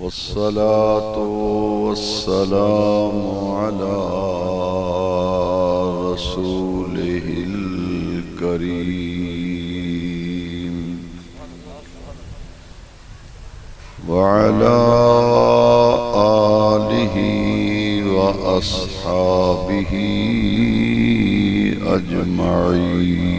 والصلاة والسلام على رسوله الكريم وعلى آله وأصحابه أجمعين.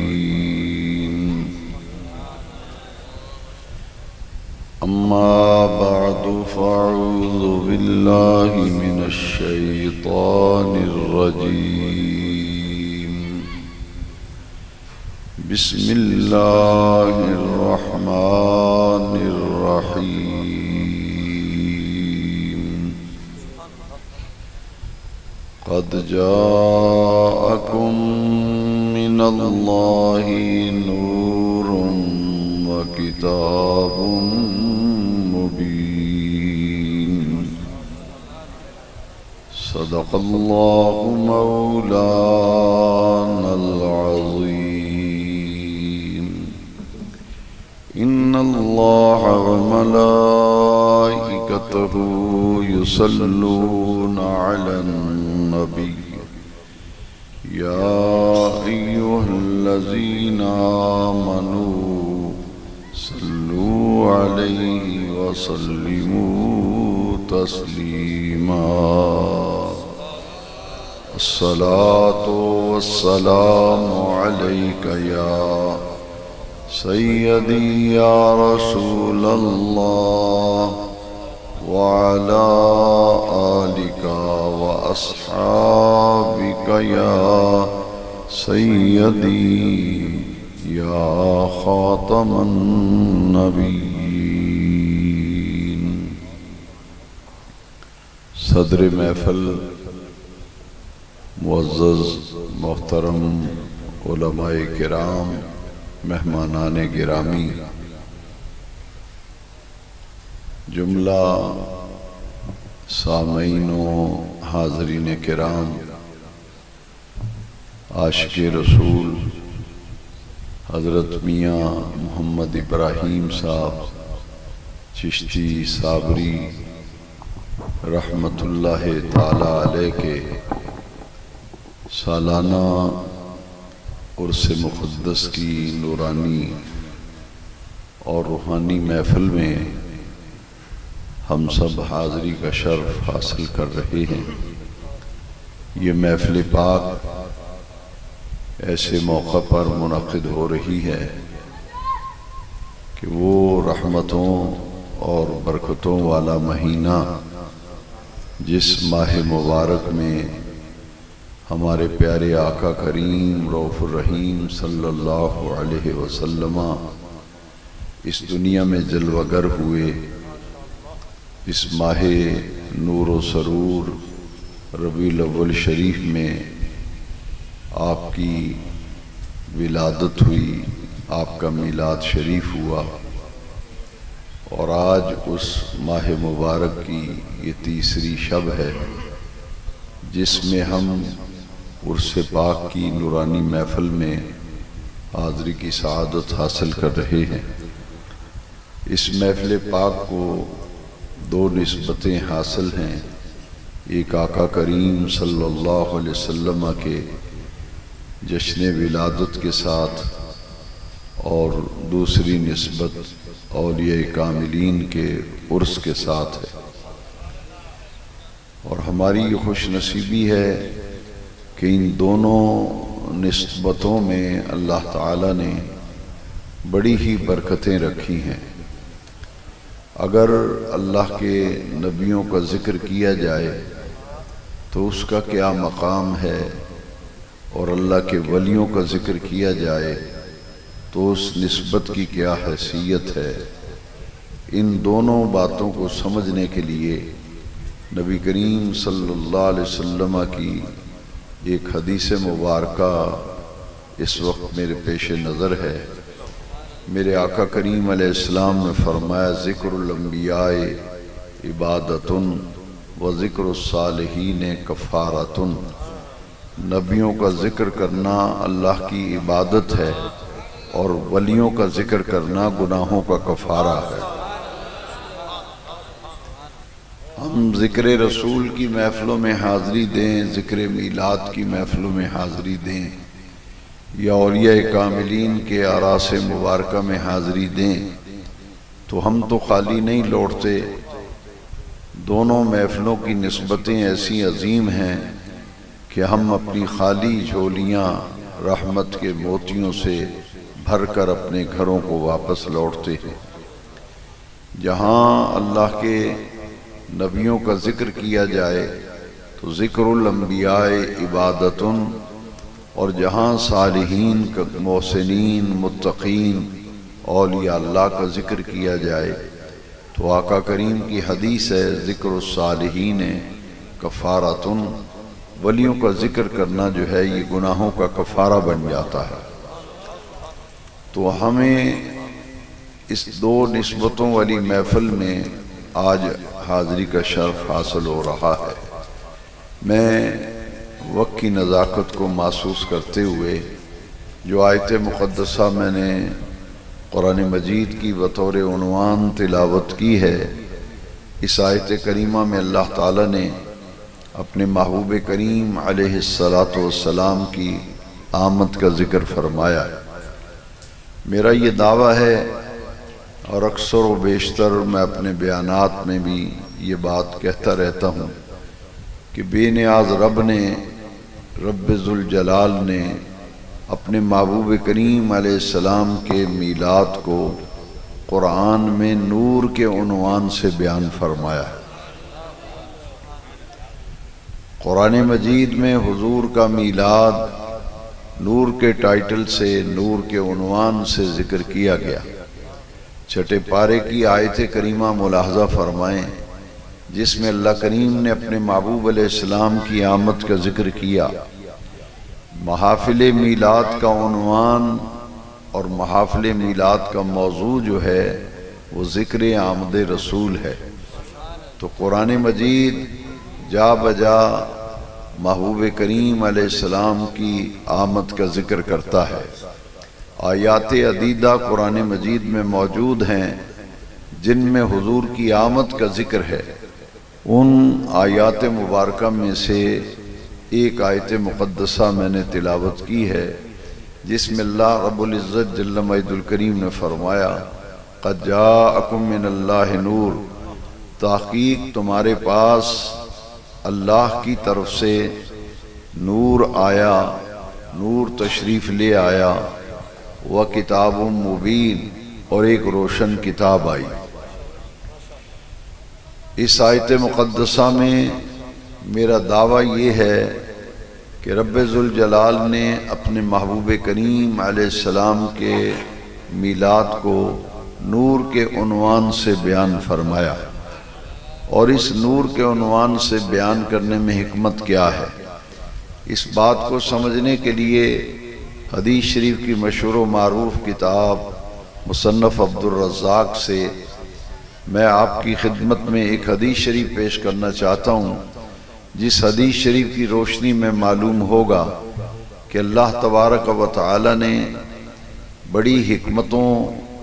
أما بعد فأعوذ بالله من الشيطان الرجيم. بسم الله الرحمن الرحيم. قد جاءكم من الله نور وكتاب مبين. صدق الله مولانا العظيم. إن الله وملائكته يصلون على النبي يا أيها الذين آمنوا صلوا عليه وسلموا تسليما. الصلاة والسلام عليك يا سيدي يا رسول الله وعلى آلك وأصحابك يا سيدي يا خاتم النبيين. صدر محفل معزز محترم علماء کرام، مہمانان گرامی، جملہ سامعین و حاضرین کرام، عاشق رسول حضرت میاں محمد ابراہیم صاحب چشتی صابری رحمت اللہ تعالی علیہ کے سالانہ عرس مقدس کی نورانی اور روحانی محفل میں ہم سب حاضری کا شرف حاصل کر رہے ہیں. یہ محفل پاک ایسے موقع پر منعقد ہو رہی ہے کہ وہ رحمتوں اور برکتوں والا مہینہ جس ماہ مبارک میں ہمارے پیارے آقا کریم رؤوف الرحیم صلی اللہ علیہ وسلم اس دنیا میں جلوگر ہوئے، اس ماہ نور و سرور ربیع الاول شریف میں آپ کی ولادت ہوئی، آپ کا میلاد شریف ہوا، اور آج اس ماہ مبارک کی یہ تیسری شب ہے جس میں ہم عرس پاک کی نورانی محفل میں حاضری کی سعادت حاصل کر رہے ہیں. اس محفل پاک کو دو نسبتیں حاصل ہیں. ایک آقا کریم صلی اللہ علیہ وسلم کے جشن ولادت کے ساتھ، اور دوسری نسبت اولیاء کاملین کے عرس کے ساتھ ہے. اور ہماری یہ خوش نصیبی ہے کہ ان دونوں نسبتوں میں اللہ تعالیٰ نے بڑی ہی برکتیں رکھی ہیں. اگر اللہ کے نبیوں کا ذکر کیا جائے تو اس کا کیا مقام ہے، اور اللہ کے ولیوں کا ذکر کیا جائے تو اس نسبت کی کیا حیثیت ہے. ان دونوں باتوں کو سمجھنے کے لیے نبی کریم صلی اللہ علیہ وسلم کی ایک حدیث مبارکہ اس وقت میرے پیش نظر ہے. میرے آقا کریم علیہ السلام نے فرمایا، ذکر الانبیاء عبادتن و ذکر الصالحین کفارتن. نبیوں کا ذکر کرنا اللہ کی عبادت ہے اور ولیوں کا ذکر کرنا گناہوں کا کفارہ ہے. ہم ذکر رسول کی محفلوں میں حاضری دیں، ذکر میلاد کی محفلوں میں حاضری دیں، یا اولیاء کاملین کے اعراس مبارکہ میں حاضری دیں، تو ہم تو خالی نہیں لوٹتے۔ دونوں محفلوں کی نسبتیں ایسی عظیم ہیں کہ ہم اپنی خالی جھولیاں رحمت کے موتیوں سے بھر کر اپنے گھروں کو واپس لوٹتے ہیں۔ جہاں اللہ کے نبیوں کا ذکر کیا جائے تو ذکر الانبیاء عبادتن، اور جہاں صالحین، محسنین، متقین، اولیاء اللہ کا ذکر کیا جائے تو آقا کریم کی حدیث ہے ذکر الصالحین کفارۃن، ولیوں کا ذکر کرنا جو ہے یہ گناہوں کا کفارہ بن جاتا ہے۔ تو ہمیں اس دو نسبتوں والی محفل میں آج حاضری کا شرف حاصل ہو رہا ہے۔ میں وقت کی نزاکت کو محسوس کرتے ہوئے جو آیت مقدسہ میں نے قرآن مجید کی بطور عنوان تلاوت کی ہے، اس آیت کریمہ میں اللہ تعالیٰ نے اپنے محبوب کریم علیہ السلام کی آمد کا ذکر فرمایا ہے۔ میرا یہ دعویٰ ہے اور اکثر و بیشتر میں اپنے بیانات میں بھی یہ بات کہتا رہتا ہوں کہ بے نیاز رب نے، رب ذوالجلال نے اپنے محبوب کریم علیہ السلام کے میلاد کو قرآن میں نور کے عنوان سے بیان فرمایا ہے۔ قرآن مجید میں حضور کا میلاد نور کے ٹائٹل سے، نور کے عنوان سے ذکر کیا گیا۔ چھٹے پارے کی آیت کریمہ ملاحظہ فرمائیں جس میں اللہ کریم نے اپنے محبوب علیہ السلام کی آمد کا ذکر کیا۔ محافل میلاد کا عنوان اور محافل میلاد کا موضوع جو ہے وہ ذکر آمد رسول ہے۔ تو قرآن مجید جا بجا محبوب کریم علیہ السلام کی آمد کا ذکر کرتا ہے۔ آیات عدیدہ قرآن مجید میں موجود ہیں جن میں حضور کی آمد کا ذکر ہے۔ ان آیات مبارکہ میں سے ایک آیت مقدسہ میں نے تلاوت کی ہے جس میں اللہ رب العزت جل مجد الکریم نے فرمایا قد جاءکم من اللہ نور، تحقیق تمہارے پاس اللہ کی طرف سے نور آیا، نور تشریف لے آیا، وکتاب مبین، اور ایک روشن کتاب آئی۔ اس آیت مقدسہ میں میرا دعویٰ یہ ہے کہ رب ذوالجلال نے اپنے محبوب کریم علیہ السلام کے میلاد کو نور کے عنوان سے بیان فرمایا، اور اس نور کے عنوان سے بیان کرنے میں حکمت کیا ہے؟ اس بات کو سمجھنے کے لیے حدیث شریف کی مشہور و معروف کتاب مصنف عبدالرزاق سے میں آپ کی خدمت میں ایک حدیث شریف پیش کرنا چاہتا ہوں، جس حدیث شریف کی روشنی میں معلوم ہوگا کہ اللہ تبارک و تعالی نے بڑی حکمتوں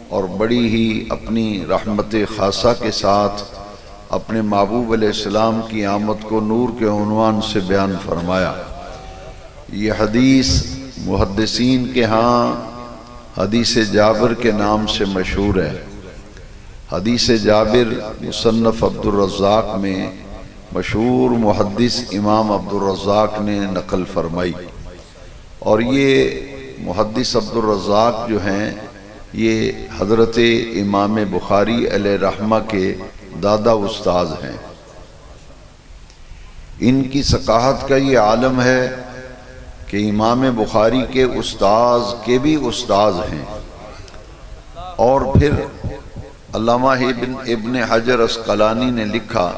اور بڑی ہی اپنی رحمت خاصہ کے ساتھ اپنے محبوب علیہ السلام کی آمد کو نور کے عنوان سے بیان فرمایا۔ یہ حدیث محدثین کے ہاں حدیث جابر کے نام سے مشہور ہے۔ حدیث جابر مصنف عبدالرزاق میں مشہور محدث امام عبدالرزاق نے نقل فرمائی، اور یہ محدث عبدالرزاق جو ہیں یہ حضرت امام بخاری علیہ رحمہ کے دادا استاذ ہیں۔ ان کی ثقافت کا یہ عالم ہے کہ امام بخاری کے استاذ کے بھی استاذ ہیں، اور پھر علامہ ابن حجر عسقلانی نے لکھا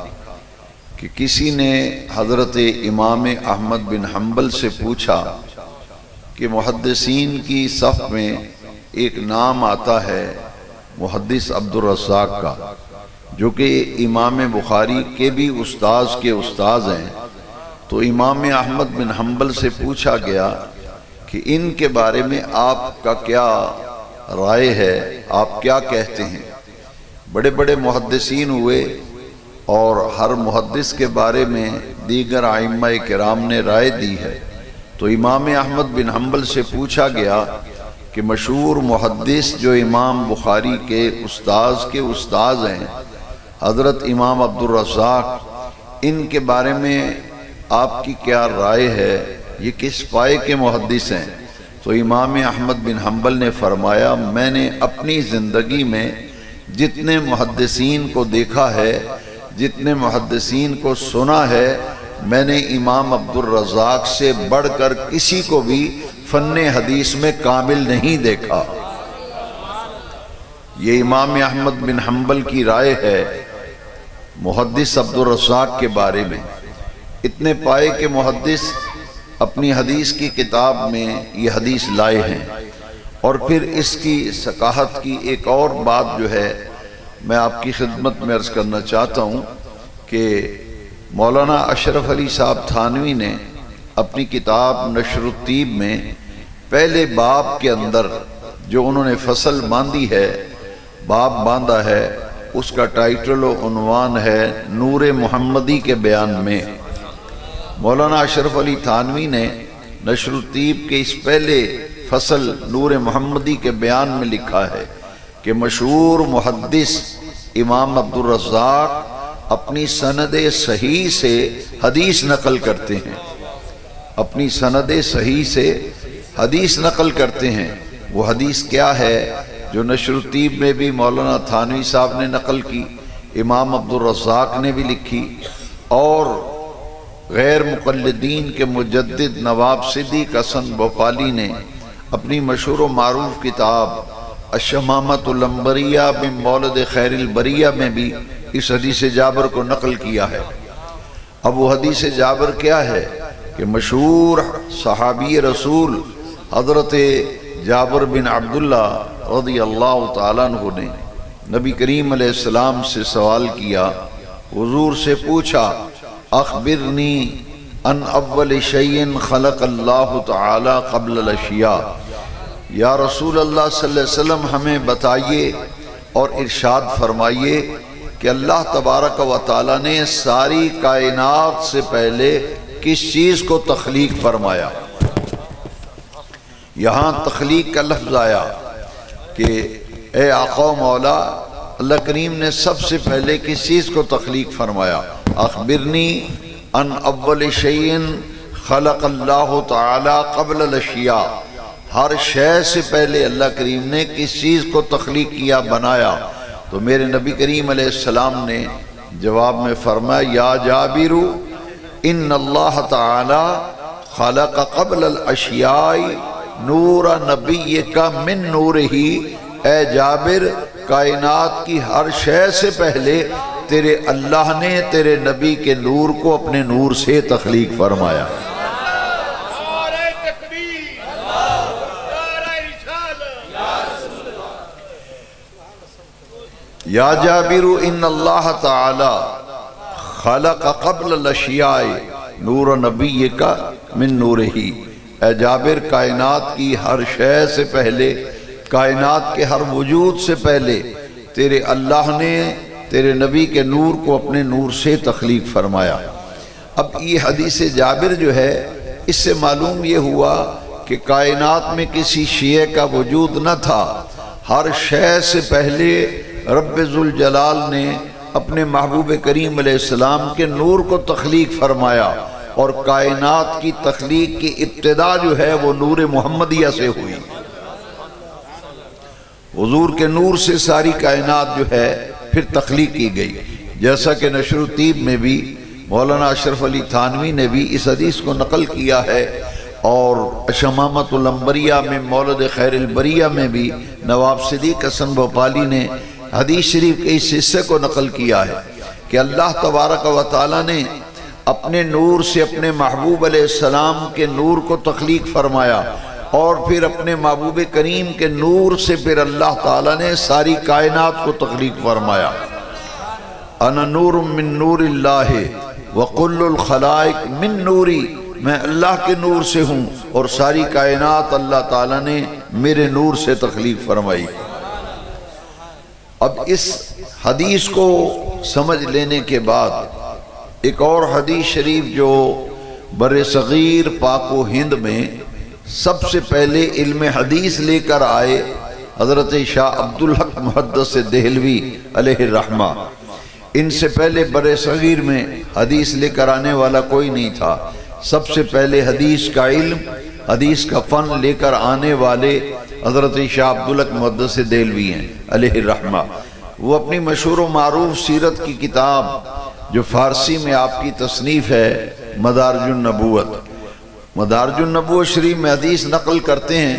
کہ کسی نے حضرت امام احمد بن حنبل سے پوچھا کہ محدثین کی صف میں ایک نام آتا ہے محدث عبدالرزاق کا، جو کہ امام بخاری کے بھی استاذ کے استاذ ہیں۔ تو امام احمد بن حنبل سے پوچھا گیا کہ ان کے بارے میں آپ کا کیا رائے ہے، آپ کیا کہتے ہیں؟ بڑے بڑے محدثین ہوئے اور ہر محدث کے بارے میں دیگر ائمہ کرام نے رائے دی ہے، تو امام احمد بن حنبل سے پوچھا گیا کہ مشہور محدث جو امام بخاری کے استاذ ہیں حضرت امام عبدالرزاق، ان کے بارے میں آپ کی کیا رائے ہے، یہ کس پائے کے محدث ہیں؟ تو امام احمد بن حنبل نے فرمایا، میں نے اپنی زندگی میں جتنے محدثین کو دیکھا ہے، جتنے محدثین کو سنا ہے، میں نے امام عبدالرزاق سے بڑھ کر کسی کو بھی فن حدیث میں کامل نہیں دیکھا۔ یہ امام احمد بن حنبل کی رائے ہے محدث عبدالرزاق کے بارے میں۔ اتنے پائے کے محدث اپنی حدیث کی کتاب میں یہ حدیث لائے ہیں۔ اور پھر اس کی ثقافت کی ایک اور بات جو ہے میں آپ کی خدمت میں عرض کرنا چاہتا ہوں کہ مولانا اشرف علی صاحب تھانوی نے اپنی کتاب نشر الطیب میں پہلے باب کے اندر جو انہوں نے فصل باندھی ہے، باب باندھا ہے، اس کا ٹائٹل و عنوان ہے نور محمدی کے بیان میں۔ مولانا اشرف علی تھانوی نے نشر الطیب کے اس پہلے فصل نور محمدی کے بیان میں لکھا ہے کہ مشہور محدث امام عبدالرزاق اپنی سند صحیح سے حدیث نقل کرتے ہیں، اپنی سند صحیح سے حدیث نقل کرتے ہیں۔ وہ حدیث کیا ہے جو نشر الطیب میں بھی مولانا تھانوی صاحب نے نقل کی، امام عبدالرزاق نے بھی لکھی، اور غیر مقلدین کے مجدد نواب صدیق حسن بھوپالی نے اپنی مشہور و معروف کتاب الشمامۃ العنبریہ من مولد خیر البریہ میں بھی اس حدیث جابر کو نقل کیا ہے۔ اب وہ حدیث جابر کیا ہے کہ مشہور صحابی رسول حضرت جابر بن عبداللہ رضی اللہ تعالیٰ عنہ نے نبی کریم علیہ السلام سے سوال کیا، حضور سے پوچھا، اخبرنی ان اول شیء خلق اللہ تعالی قبل الاشیاء، یا رسول اللہ صلی اللہ علیہ وسلم ہمیں بتائیے اور ارشاد فرمائیے کہ اللہ تبارک و تعالی نے ساری کائنات سے پہلے کس چیز کو تخلیق فرمایا؟ یہاں تخلیق کا لفظ آیا کہ اے آقا و مولا، اللہ کریم نے سب سے پہلے کس چیز کو تخلیق فرمایا؟ اخبرنی ان اول شیء خلق اللہ تعالی قبل الاشیاء، ہر شے سے پہلے اللہ کریم نے کس چیز کو تخلیق کیا، بنایا؟ تو میرے نبی کریم علیہ السلام نے جواب میں فرمایا، یا جابر ان اللہ تعالی خلق قبل الاشیاء نور نبیک من نورہ، اے جابر کائنات کی ہر شے سے پہلے تیرے اللہ نے تیرے نبی کے نور کو اپنے نور سے تخلیق فرمایا۔ یا جابر ان اللہ تعالی خلق قبل الاشیاء نور نبیک من نورہ، اے جابر کائنات کی ہر شے سے پہلے، کائنات کے ہر وجود سے پہلے تیرے اللہ نے تیرے نبی کے نور کو اپنے نور سے تخلیق فرمایا۔ اب یہ حدیث جابر جو ہے اس سے معلوم یہ ہوا کہ کائنات میں کسی شیعہ کا وجود نہ تھا، ہر شے سے پہلے رب ذوالجلال نے اپنے محبوب کریم علیہ السلام کے نور کو تخلیق فرمایا، اور کائنات کی تخلیق کی ابتدا جو ہے وہ نور محمدیہ سے ہوئی۔ حضور کے نور سے ساری کائنات جو ہے پھر تخلیق کی گئی، جیسا کہ نشر الطیب میں بھی مولانا اشرف علی تھانوی نے بھی اس حدیث کو نقل کیا ہے، اور شمامۃ العنبریہ میں مولد خیر البریہ میں بھی نواب صدیق حسن بھوپالی نے حدیث شریف کے اس حصے کو نقل کیا ہے کہ اللہ تبارک و تعالی نے اپنے نور سے اپنے محبوب علیہ السلام کے نور کو تخلیق فرمایا، اور پھر اپنے محبوب کریم کے نور سے پھر اللہ تعالیٰ نے ساری کائنات کو تخلیق فرمایا۔ انا نور من نور اللہ وکل الخلائق من نوری، میں اللہ کے نور سے ہوں اور ساری کائنات اللہ تعالیٰ نے میرے نور سے تخلیق فرمائی۔ اب اس حدیث کو سمجھ لینے کے بعد ایک اور حدیث شریف جو بر صغیر پاک و ہند میں سب سے پہلے علم حدیث لے کر آئے حضرت شاہ عبدالحق محدث دہلوی علیہ الرحمہ، ان سے پہلے بر صغیر میں حدیث لے کر آنے والا کوئی نہیں تھا۔ سب سے پہلے حدیث کا علم، حدیث کا فن لے کر آنے والے حضرت شاہ عبدالحق محدث دہلوی ہیں علیہ الرحمہ۔ وہ اپنی مشہور و معروف سیرت کی کتاب جو فارسی میں آپ کی تصنیف ہے مدارج النبوت، مدارج النبوت شریف میں حدیث نقل کرتے ہیں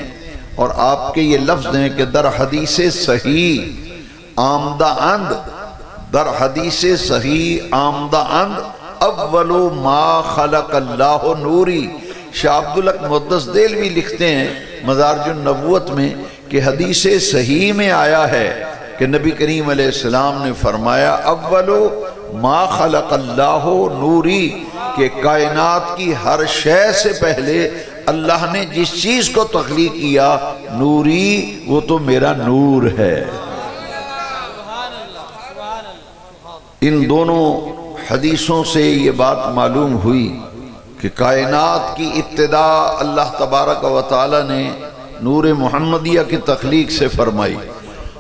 اور آپ کے یہ لفظ ہیں کہ در حدیث صحیح آمدہ اند، در حدیث صحیح آمدہ اند اول ما خلق اللہ نوری۔ شاہ عبدالحق محدث دہلوی لکھتے ہیں مدارج النبوت میں کہ حدیث صحیح میں آیا ہے کہ نبی کریم علیہ السلام نے فرمایا اول ما خلق اللہ نوری، کہ کائنات کی ہر شے سے پہلے اللہ نے جس چیز کو تخلیق کیا نوری، وہ تو میرا نور ہے۔ ان دونوں حدیثوں سے یہ بات معلوم ہوئی کہ کائنات کی ابتدا اللہ تبارک و تعالی نے نور محمدیہ کی تخلیق سے فرمائی،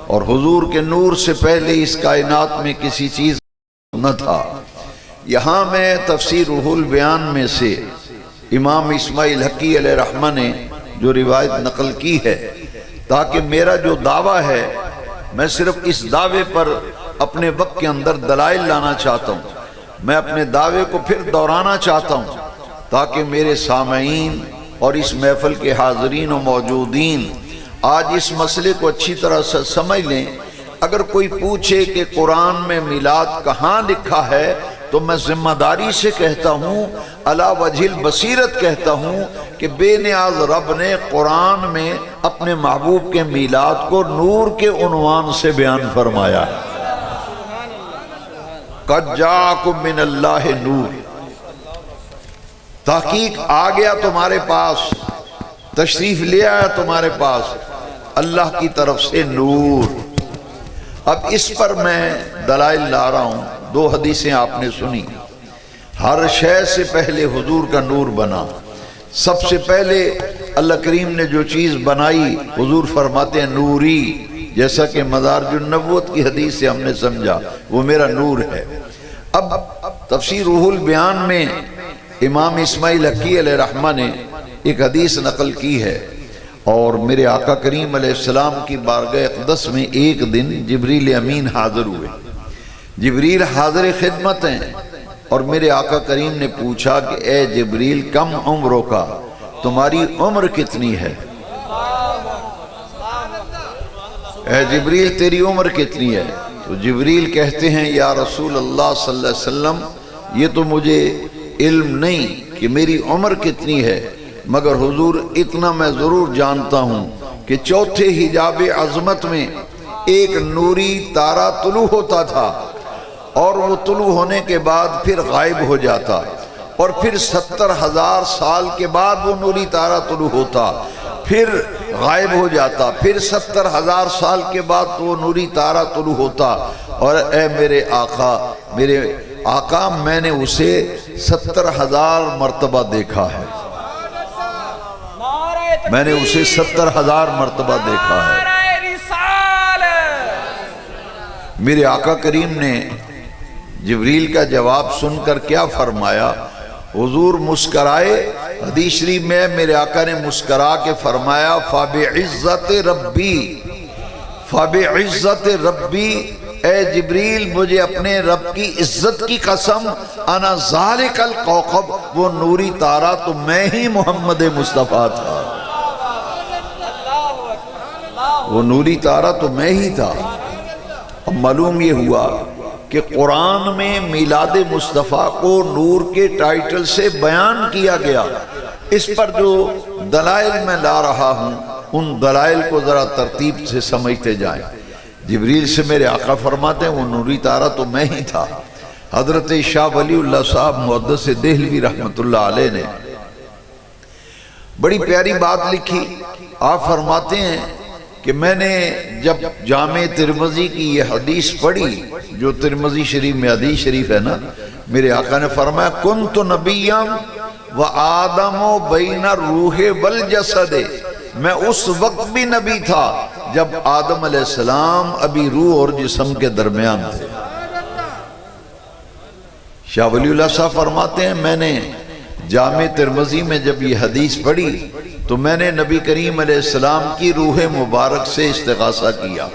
اور حضور کے نور سے پہلے اس کائنات میں کسی چیز نہ تھا۔ یہاں میں تفسیر روح البیان میں سے امام اسماعیل حقی علیہ الرحمہ نے جو روایت نقل کی ہے، تاکہ میرا جو دعویٰ ہے میں صرف اس دعوے پر اپنے وقت کے اندر دلائل لانا چاہتا ہوں، میں اپنے دعوے کو پھر دہرانا چاہتا ہوں تاکہ میرے سامعین اور اس محفل کے حاضرین و موجودین آج اس مسئلے کو اچھی طرح سے سمجھ لیں۔ اگر کوئی پوچھے کہ قرآن میں میلاد کہاں لکھا ہے تو میں ذمہ داری سے کہتا ہوں، علی وجہ البصیرت کہتا ہوں کہ بے نیاز رب نے قرآن میں اپنے محبوب کے میلاد کو نور کے عنوان سے بیان فرمایا ہے۔ قد جاءکم من اللہ نور، تحقیق آ گیا تمہارے پاس، تشریف لے آیا تمہارے پاس اللہ کی طرف سے نور۔ اب اس پر میں دلائل لا رہا ہوں۔ دو حدیثیں آپ نے سنی، ہر شے سے پہلے حضور کا نور بنا۔ سب سے پہلے اللہ کریم نے جو چیز بنائی حضور فرماتے ہیں نوری، جیسا کہ مدارج النبوت کی حدیث سے ہم نے سمجھا وہ میرا نور ہے۔ اب تفسیر روح البیان میں امام اسماعیل حقی علیہ الرحمہ نے ایک حدیث نقل کی ہے، اور میرے آقا کریم علیہ السلام کی بارگاہ اقدس میں ایک دن جبریل امین حاضر ہوئے۔ جبریل حاضر خدمت ہیں، اور میرے آقا کریم نے پوچھا کہ اے جبریل کم عمروں کا، تمہاری عمر کتنی ہے؟ اے جبریل تیری عمر کتنی ہے؟ تو جبریل کہتے ہیں یا رسول اللہ صلی اللہ علیہ وسلم یہ تو مجھے علم نہیں کہ میری عمر کتنی ہے، مگر حضور اتنا میں ضرور جانتا ہوں کہ چوتھے حجاب عظمت میں ایک نوری تارہ طلوع ہوتا تھا، اور وہ طلوع ہونے کے بعد پھر غائب ہو جاتا، اور پھر 70,000 سال کے بعد وہ نوری تارہ طلوع ہوتا، پھر غائب ہو جاتا، پھر 70,000 سال کے بعد وہ نوری تارہ طلوع ہوتا، اور اے میرے آقا میں نے اسے 70,000 مرتبہ دیکھا ہے، میں نے اسے 70,000 مرتبہ دیکھا ہے۔ میرے آقا کریم نے جبریل کا جواب سن کر کیا فرمایا؟ حضور مسکرائے۔ حدیث شریف میں میرے آقا نے مسکرا کے فرمایا فَبِعِزَّتِ رَبِّی، فَبِعِزَّتِ رَبِّی، اے جبریل مجھے اپنے رب کی عزت کی قسم، انا ذالک الکوكب، وہ نوری تارہ تو میں ہی محمد مصطفیٰ تھا، وہ نوری تارہ تو میں ہی تھا۔ اب معلوم یہ ہوا کہ قرآن میں میلاد مصطفیٰ کو نور کے ٹائٹل سے بیان کیا گیا۔ اس پر جو دلائل میں لا رہا ہوں ان دلائل کو ذرا ترتیب سے سمجھتے جائیں۔ جبریل سے میرے آقا فرماتے ہیں وہ نوری تارہ تو میں ہی تھا۔ حضرت شاہ ولی اللہ صاحب محدث دہلوی رحمت اللہ علیہ نے بڑی پیاری بات لکھی۔ آپ فرماتے ہیں کہ میں نے جب جامع ترمذی کی یہ حدیث پڑھی، جو ترمذی شریف میں حدیث شریف ہے نا، میرے آقا نے فرمایا کنت نبیا و آدم بین الروح والجسد، میں اس وقت بھی نبی تھا جب آدم علیہ السلام ابھی روح اور جسم کے درمیان تھے۔ شاہ ولی اللہ صاحب فرماتے ہیں میں نے جامع ترمذی میں جب یہ حدیث پڑھی تو میں نے نبی کریم علیہ السلام کی روح مبارک سے استغاثہ کیا،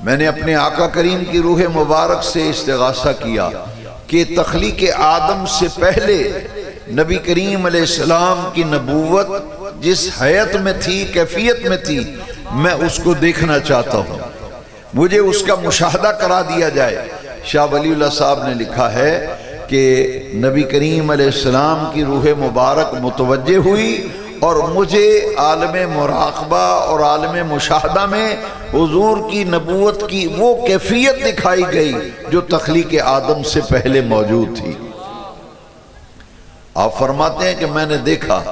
میں نے اپنے آقا کریم کی روح مبارک سے استغاثہ کیا کہ تخلیق آدم سے پہلے نبی کریم علیہ السلام کی نبوت جس حیت میں تھی، کیفیت میں تھی، میں اس کو دیکھنا چاہتا ہوں، مجھے اس کا مشاہدہ کرا دیا جائے۔ شاہ ولی اللہ صاحب نے لکھا ہے کہ نبی کریم علیہ السلام کی روح مبارک متوجہ ہوئی اور مجھے عالم مراقبہ اور عالم مشاہدہ میں حضور کی نبوت کی وہ کیفیت دکھائی گئی جو تخلیق آدم سے پہلے موجود تھی۔ آپ فرماتے ہیں کہ میں نے دیکھا،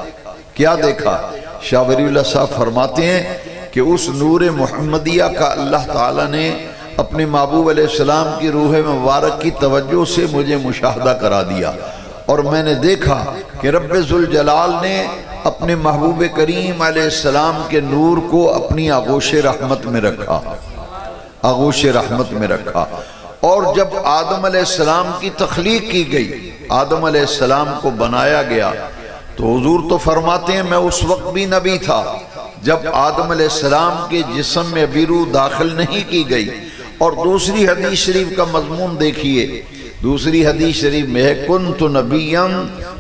کیا دیکھا؟ شاہ ولی اللہ صاحب فرماتے ہیں کہ اس نور محمدیہ کا اللہ تعالیٰ نے اپنے محبوب علیہ السلام کی روح مبارک کی توجہ سے مجھے مشاہدہ کرا دیا، اور میں نے دیکھا کہ رب ذوالجلال نے اپنے محبوب کریم علیہ السلام کے نور کو اپنی آغوش رحمت میں رکھا، آغوش رحمت میں رکھا۔ اور جب آدم علیہ السلام کی تخلیق کی گئی، آدم علیہ السلام کو بنایا گیا، تو حضور تو فرماتے ہیں میں اس وقت بھی نبی تھا جب آدم علیہ السلام کے جسم میں ابھی روح داخل نہیں کی گئی۔ اور دوسری حدیث شریف کا مضمون دیکھیے، دوسری حدیث شریف میں ہے کنت نبیا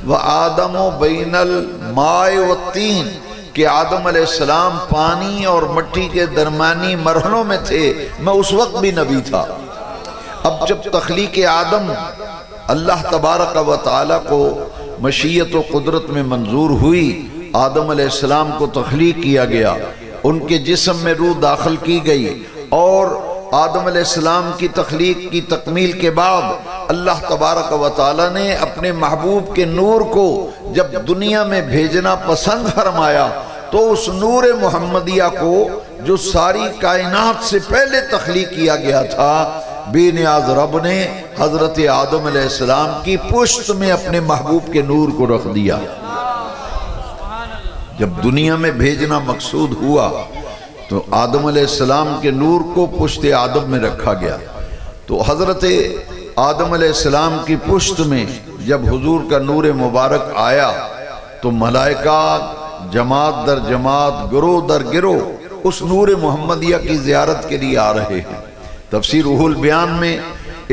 و آدم بین الماء والطین، کہ آدم علیہ السلام پانی اور مٹی کے درمیانی مرحلوں میں تھے، میں اس وقت بھی نبی تھا۔ اب جب تخلیق آدم اللہ تبارک و تعالیٰ کو مشیت و قدرت میں منظور ہوئی، آدم علیہ السلام کو تخلیق کیا گیا، ان کے جسم میں روح داخل کی گئی، اور آدم علیہ السلام کی تخلیق کی تکمیل کے بعد اللہ تبارک و تعالیٰ نے اپنے محبوب کے نور کو جب دنیا میں بھیجنا پسند فرمایا تو اس نور محمدیہ کو جو ساری کائنات سے پہلے تخلیق کیا گیا تھا، بے نیاز رب نے حضرت آدم علیہ السلام کی پشت میں اپنے محبوب کے نور کو رکھ دیا۔ جب دنیا میں بھیجنا مقصود ہوا تو آدم علیہ السلام کے نور کو پشت آدم میں رکھا گیا، تو حضرت آدم علیہ السلام کی پشت میں جب حضور کا نور مبارک آیا تو ملائکہ جماعت در جماعت، گروہ در گروہ اس نور محمدیہ کی زیارت کے لیے آ رہے ہیں۔ تفسیر روح البیان میں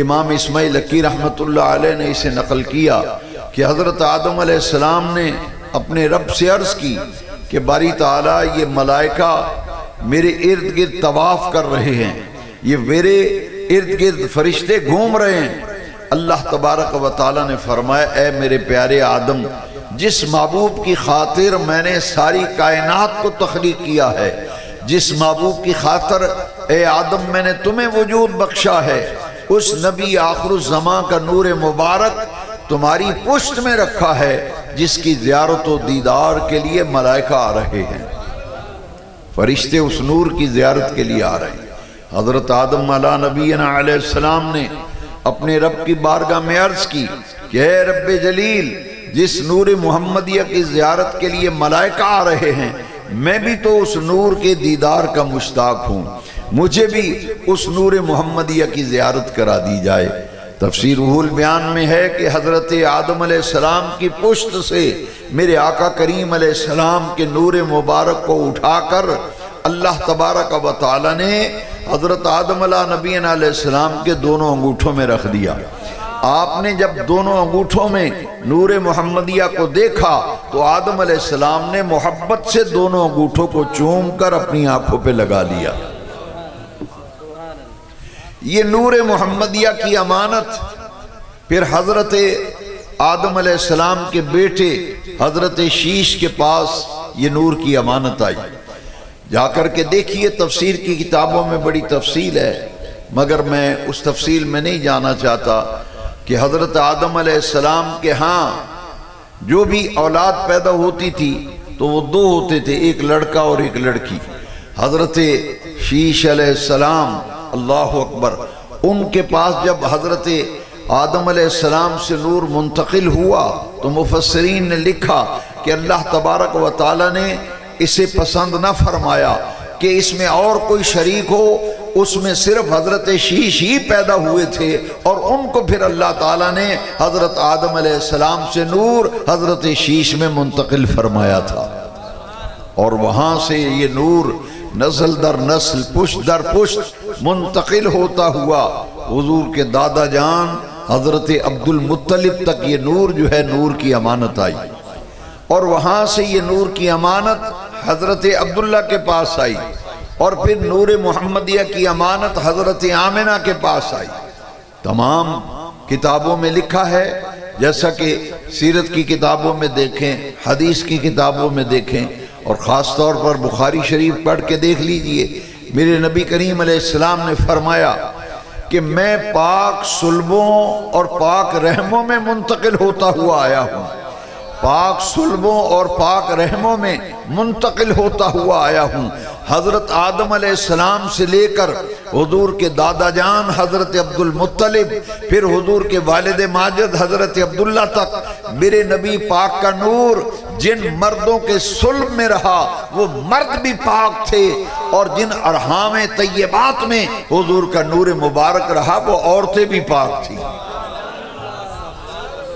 امام اسماعیل لکی رحمت اللہ علیہ نے اسے نقل کیا کہ حضرت آدم علیہ السلام نے اپنے رب سے عرض کی کہ باری تعالیٰ یہ ملائکہ میرے ارد گرد طواف کر رہے ہیں، یہ میرے ارد گرد فرشتے گھوم رہے ہیں۔ اللہ تبارک و تعالیٰ نے فرمایا اے میرے پیارے آدم، جس محبوب کی خاطر میں نے ساری کائنات کو تخلیق کیا ہے، جس محبوب کی خاطر اے آدم میں نے تمہیں وجود بخشا ہے، اس نبی آخر الزمان کا نور مبارک تمہاری پشت میں رکھا ہے، جس کی زیارت و دیدار کے لیے ملائکہ آ رہے ہیں، فرشتے اس نور کی زیارت کے لیے آ رہے ہیں۔ حضرت آدم علیہ نبینا علیہ السلام نے اپنے رب کی بارگاہ میں عرض کی کہ اے رب جلیل، جس نور محمدیہ کی زیارت کے لیے ملائکہ آ رہے ہیں، میں بھی تو اس نور کے دیدار کا مشتاق ہوں، مجھے بھی اس نور محمدیہ کی زیارت کرا دی جائے۔ تفسیر روح البیان میں ہے کہ حضرت آدم علیہ السلام کی پشت سے میرے آقا کریم علیہ السلام کے نور مبارک کو اٹھا کر اللہ تبارک و تعالیٰ نے حضرت آدم علیہ نبینا علیہ السلام کے دونوں انگوٹھوں میں رکھ دیا۔ آپ نے جب دونوں انگوٹھوں میں نور محمدیہ کو دیکھا تو آدم علیہ السلام نے محبت سے دونوں انگوٹھوں کو چوم کر اپنی آنکھوں پہ لگا لیا۔ یہ نور محمدیہ کی امانت پھر حضرت آدم علیہ السلام کے بیٹے حضرت شیش کے پاس یہ نور کی امانت آئی۔ جا کر کے دیکھیے، تفسیر کی کتابوں میں بڑی تفصیل ہے، مگر میں اس تفصیل میں نہیں جانا چاہتا کہ حضرت آدم علیہ السلام کے ہاں جو بھی اولاد پیدا ہوتی تھی تو وہ دو ہوتے تھے، ایک لڑکا اور ایک لڑکی۔ حضرت شیش علیہ السلام، اللہ اکبر، ان کے پاس جب حضرت آدم علیہ السلام سے نور منتقل ہوا تو مفسرین نے لکھا کہ اللہ تبارک و تعالی نے اسے پسند نہ فرمایا کہ اس میں اور کوئی شریک ہو، اس میں صرف حضرت شیش ہی پیدا ہوئے تھے، اور ان کو پھر اللہ تعالیٰ نے حضرت آدم علیہ السلام سے نور حضرت شیش میں منتقل فرمایا تھا، اور وہاں سے یہ نور نسل در نسل، پشت در پشت منتقل ہوتا ہوا حضور کے دادا جان حضرت عبد المطلب تک یہ نور جو ہے نور کی امانت آئی، اور وہاں سے یہ نور کی امانت حضرت عبداللہ کے پاس آئی، اور پھر نور محمدیہ کی امانت حضرت آمنہ کے پاس آئی۔ تمام کتابوں میں لکھا ہے، جیسا کہ سیرت کی کتابوں میں دیکھیں، حدیث کی کتابوں میں دیکھیں، اور خاص طور پر بخاری شریف پڑھ کے دیکھ لیجئے، میرے نبی کریم علیہ السلام نے فرمایا کہ میں پاک صلبوں اور پاک رحموں میں منتقل ہوتا ہوا آیا ہوں، پاک صلبوں اور پاک رحموں میں منتقل ہوتا ہوا آیا ہوں۔ حضرت آدم علیہ السلام سے لے کر حضور کے دادا جان حضرت عبد المطلب، پھر حضور کے والد ماجد حضرت عبداللہ تک میرے نبی پاک کا نور جن مردوں کے صلب میں رہا وہ مرد بھی پاک تھے، اور جن ارحام طیبات میں حضور کا نور مبارک رہا وہ عورتیں بھی پاک تھیں۔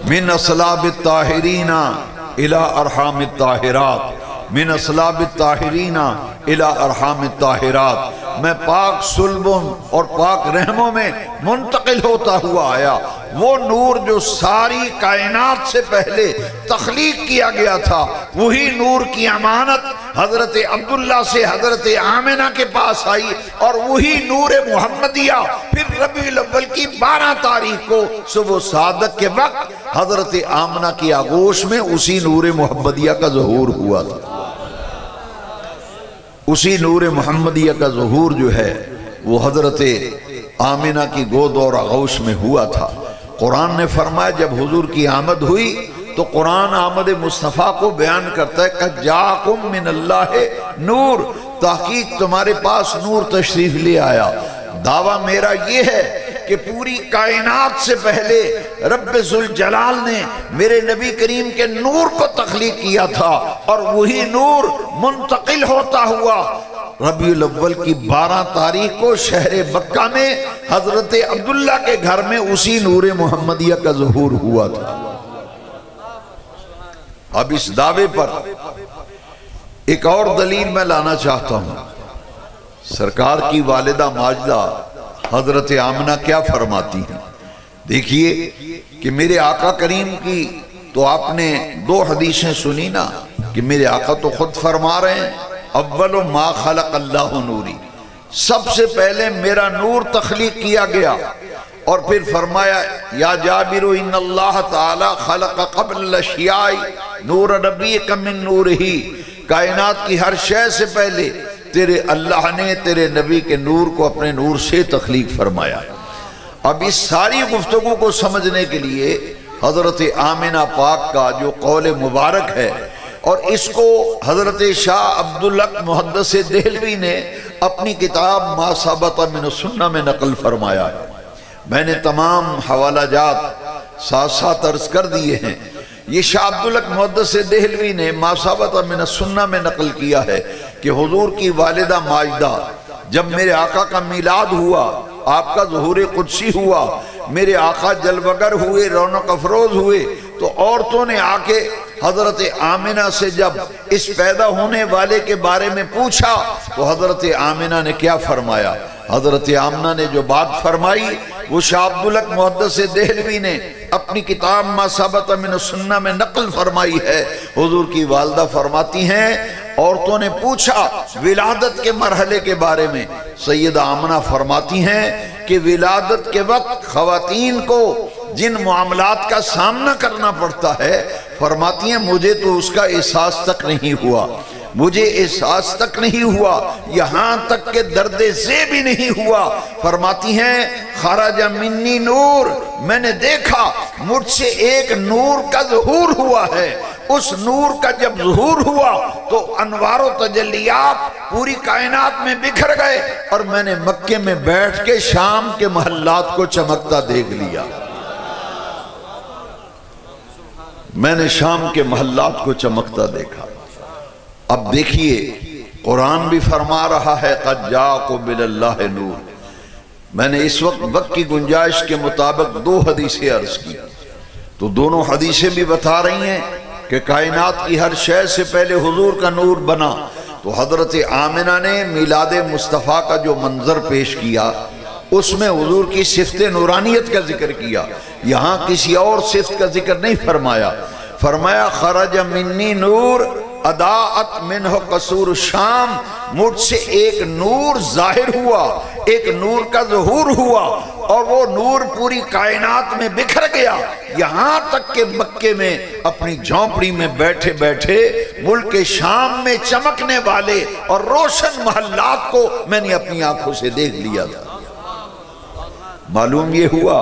من اصلاب الطاہرین الی ارحام الطاہرات، من اصلاب الطاہرین الی ارحام الطاہرات، میں پاک صلبوں اور پاک رحموں میں منتقل ہوتا ہوا آیا۔ وہ نور جو ساری کائنات سے پہلے تخلیق کیا گیا تھا، وہی نور کی امانت حضرت عبداللہ سے حضرت آمنہ کے پاس آئی، اور وہی نور محمدیہ پھر ربیع الاول کی 12 تاریخ کو صبح صادق کے وقت حضرت آمنہ کی آغوش میں اسی نور محمدیہ کا ظہور ہوا تھا۔ اسی نور محمدیہ کا ظہور جو ہے وہ حضرت آمنہ کی گود اور آغوش میں ہوا تھا۔ قرآن نے فرمایا جب حضور کی آمد ہوئی تو قرآن آمد مصطفیٰ کو بیان کرتا ہے کہ جاکم من اللہ نور، تحقیق تمہارے پاس نور تشریف لے آیا۔ دعویٰ میرا یہ ہے کہ پوری کائنات سے پہلے رب ذوالجلال نے میرے نبی کریم کے نور کو تخلیق کیا تھا، اور وہی نور منتقل ہوتا ہوا ربیع الاول کی 12 تاریخ کو شہر مکہ میں حضرت عبداللہ کے گھر میں اسی نور محمدیہ کا ظہور ہوا تھا۔ اب اس دعوے پر ایک اور دلیل میں لانا چاہتا ہوں۔ سرکار کی والدہ ماجدہ حضرت آمنہ کیا فرماتی ہیں؟ دیکھیے کہ میرے آقا کریم کی تو آپ نے 2 حدیثیں سنی نا، کہ میرے آقا تو خود فرما رہے ہیں اول ما خلق اللہ نوری، سب سے پہلے میرا نور تخلیق کیا گیا، اور پھر فرمایا یا جابر ان اللہ تعالی خلق قبل الاشیاء نور نبیک من نورہ، کائنات کی ہر شے سے پہلے تیرے اللہ نے تیرے نبی کے نور کو اپنے نور سے تخلیق فرمایا۔ اب اس ساری گفتگو کو سمجھنے کے لیے حضرت آمنہ پاک کا جو قول مبارک ہے، اور اس کو حضرت شاہ عبدالحق محدث دہلوی نے اپنی کتاب ما ثبت من السنہ میں نقل فرمایا ہے۔ میں نے تمام حوالہ جات ساتھ ساتھ عرض کر دیے ہیں۔ یہ شاہ عبدالحق محدث دہلوی نے ما ثبت من السنہ میں نقل کیا ہے کہ حضور کی والدہ ماجدہ جب میرے آقا کا میلاد ہوا، آپ کا ظہور قدسی ہوا، میرے آقا جلوگر ہوئے، رونق افروز ہوئے، تو عورتوں نے آ کے حضرت آمنہ سے جب اس پیدا ہونے والے کے بارے میں پوچھا تو حضرت آمنہ نے کیا فرمایا؟ حضرت آمنہ نے جو بات فرمائی وہ شاہ عبدالحق محدث دہلوی نے اپنی کتاب ما ثبت من السنہ میں نقل فرمائی ہے۔ حضور کی والدہ فرماتی ہیں عورتوں نے پوچھا ولادت کے مرحلے کے بارے میں، سیدہ آمنہ فرماتی ہیں کہ ولادت کے وقت خواتین کو جن معاملات کا سامنا کرنا پڑتا ہے، فرماتی ہیں مجھے تو اس کا احساس تک نہیں ہوا، مجھے احساس تک نہیں ہوا، یہاں تک کہ درد سے بھی نہیں ہوا۔ فرماتی ہیں خرج منی نور، میں نے دیکھا مجھ سے ایک نور کا ظہور ہوا ہے، اس نور کا جب ظہور ہوا تو انوار و تجلیات پوری کائنات میں بکھر گئے، اور میں نے مکے میں بیٹھ کے شام کے محلات کو چمکتا دیکھ لیا۔ میں نے شام کے محلات کو چمکتا دیکھا۔ اب دیکھیے قرآن بھی فرما رہا ہے قد جاءکم من اللہ نور۔ میں نے اس وقت کی گنجائش کے مطابق 2 حدیثیں عرض کی، تو دونوں حدیثیں بھی بتا رہی ہیں کہ کائنات کی ہر شے سے پہلے حضور کا نور بنا۔ تو حضرت آمنہ نے میلاد مصطفیٰ کا جو منظر پیش کیا اس میں حضور کی صفت نورانیت کا ذکر کیا، یہاں کسی اور صفت کا ذکر نہیں فرمایا۔ فرمایا خرج منی نور اضاءت منہ قصور الشام، مجھ سے ایک نور ظاہر ہوا، ایک نور کا ظہور ہوا، اور وہ نور پوری کائنات میں بکھر گیا، یہاں تک کہ مکے میں اپنی جھونپڑی میں بیٹھے بیٹھے ملک شام میں چمکنے والے اور روشن محلات کو میں نے اپنی آنکھوں سے دیکھ لیا تھا۔ معلوم یہ ہوا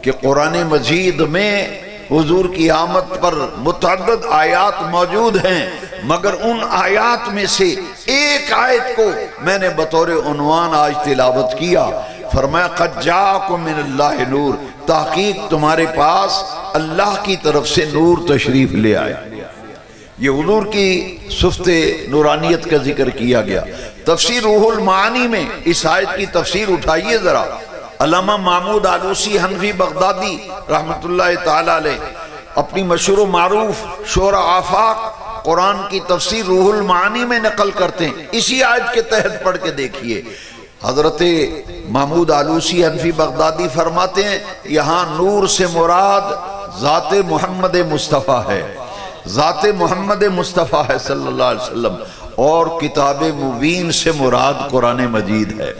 کہ قرآن مجید میں حضور کی آمد پر متعدد آیات موجود ہیں، مگر ان آیات میں سے ایک آیت کو میں نے بطور عنوان آج تلاوت کیا۔ فرمایا قد جاءکم من اللہ نور، تحقیق تمہارے پاس اللہ کی طرف سے نور تشریف لے آئے۔ یہ حضور کی صفت نورانیت کا ذکر کیا گیا۔ تفسیر روح المعانی میں اس آیت کی تفسیر اٹھائیے ذرا، علامہ محمود آلوسی حنفی بغدادی رحمت اللہ تعالی علیہ اپنی مشہور و معروف شورى آفاق قرآن کی تفسیر روح المعانی میں نقل کرتے ہیں، اسی آیت کے تحت پڑھ کے دیکھیے۔ حضرت محمود آلوسی حنفی بغدادی فرماتے ہیں یہاں نور سے مراد ذات محمد مصطفیٰ ہے، ذات محمد مصطفیٰ ہے صلی اللہ علیہ وسلم، اور کتاب مبین سے مراد قرآن مجید ہے۔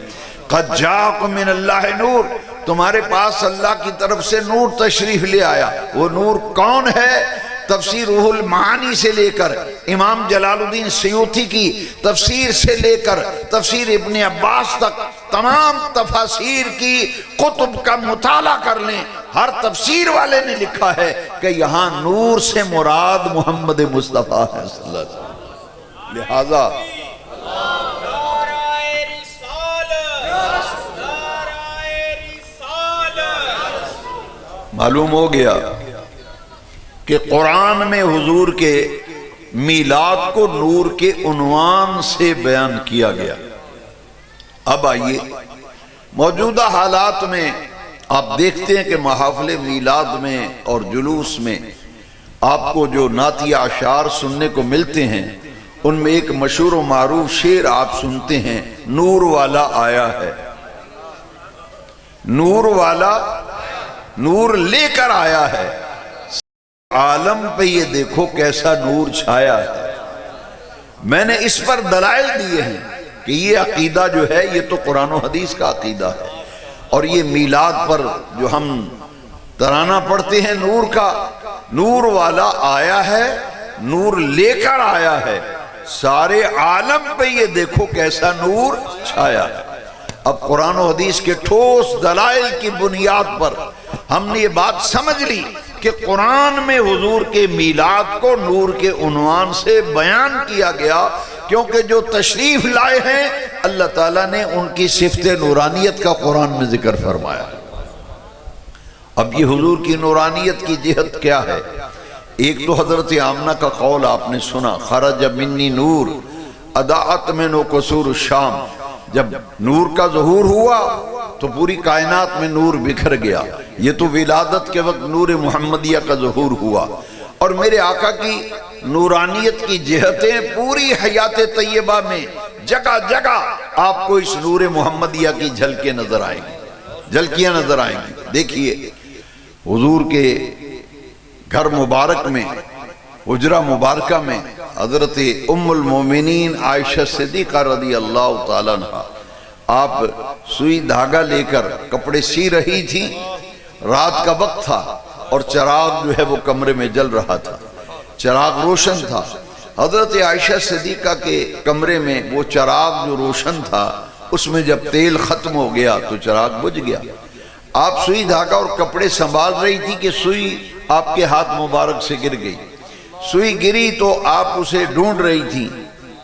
قد جاءکم من اللہ نور، تمہارے پاس اللہ کی طرف سے نور تشریف لے آیا۔ وہ نور کون ہے؟ تفسیر روح المعانی سے لے کر امام جلال الدین سیوطی کی تفسیر سے لے کر تفسیر ابن عباس تک تمام تفاسیر کی کتب کا مطالعہ کر لیں، ہر تفسیر والے نے لکھا ہے کہ یہاں نور سے مراد محمد مصطفیٰ ہے صلی اللہ علیہ وسلم۔ لہذا معلوم ہو گیا کہ قرآن میں حضور کے میلاد کو نور کے عنوان سے بیان کیا گیا۔ اب آئیے موجودہ حالات میں آپ دیکھتے ہیں کہ محافل میلاد میں اور جلوس میں آپ کو جو نعتیہ اشعار سننے کو ملتے ہیں ان میں ایک مشہور و معروف شعر آپ سنتے ہیں، نور والا آیا ہے، نور والا نور لے کر آیا ہے، عالم پہ یہ دیکھو کیسا نور چھایا ہے۔ میں نے اس پر دلائل دیے ہیں کہ یہ عقیدہ جو ہے یہ تو قرآن و حدیث کا عقیدہ ہے، اور یہ میلاد پر جو ہم ترانہ پڑھتے ہیں نور کا، نور والا آیا ہے، نور لے کر آیا ہے، سارے عالم پہ یہ دیکھو کیسا نور چھایا ہے۔ اب قرآن و حدیث کے ٹھوس دلائل کی بنیاد پر ہم نے یہ بات سمجھ لی کہ قرآن میں حضور کے میلاد کو نور کے عنوان سے بیان کیا گیا، کیونکہ جو تشریف لائے ہیں اللہ تعالیٰ نے ان کی صفت نورانیت کا قرآن میں ذکر فرمایا۔ اب یہ حضور کی نورانیت کی جہت کیا ہے؟ ایک تو حضرت آمنہ کا قول آپ نے سنا، خرج منی نور اضاءت منہ قصور الشام، جب نور کا ظہور ہوا تو پوری کائنات میں نور بکھر گیا۔ یہ تو ولادت کے وقت نور محمدیہ کا ظہور ہوا، اور میرے آقا کی نورانیت کی جہتیں پوری حیات طیبہ میں جگہ جگہ آپ کو اس نور محمدیہ کی جھلکیں نظر آئیں گی، جھلکیاں نظر آئیں گی۔ دیکھیے حضور کے گھر مبارک میں، حجرہ مبارکہ میں حضرت ام المومنین عائشہ صدیقہ رضی اللہ تعالیٰ عنہ آپ سوئی دھاگا لے کر کپڑے سی رہی تھی، رات کا وقت تھا اور چراغ جو ہے وہ کمرے میں جل رہا تھا، چراغ روشن تھا۔ حضرت عائشہ صدیقہ کے کمرے میں وہ چراغ جو روشن تھا اس میں جب تیل ختم ہو گیا تو چراغ بجھ گیا۔ آپ سوئی دھاگا اور کپڑے سنبھال رہی تھی کہ سوئی آپ کے ہاتھ مبارک سے گر گئی۔ سوئی گری تو آپ اسے ڈھونڈ رہی تھی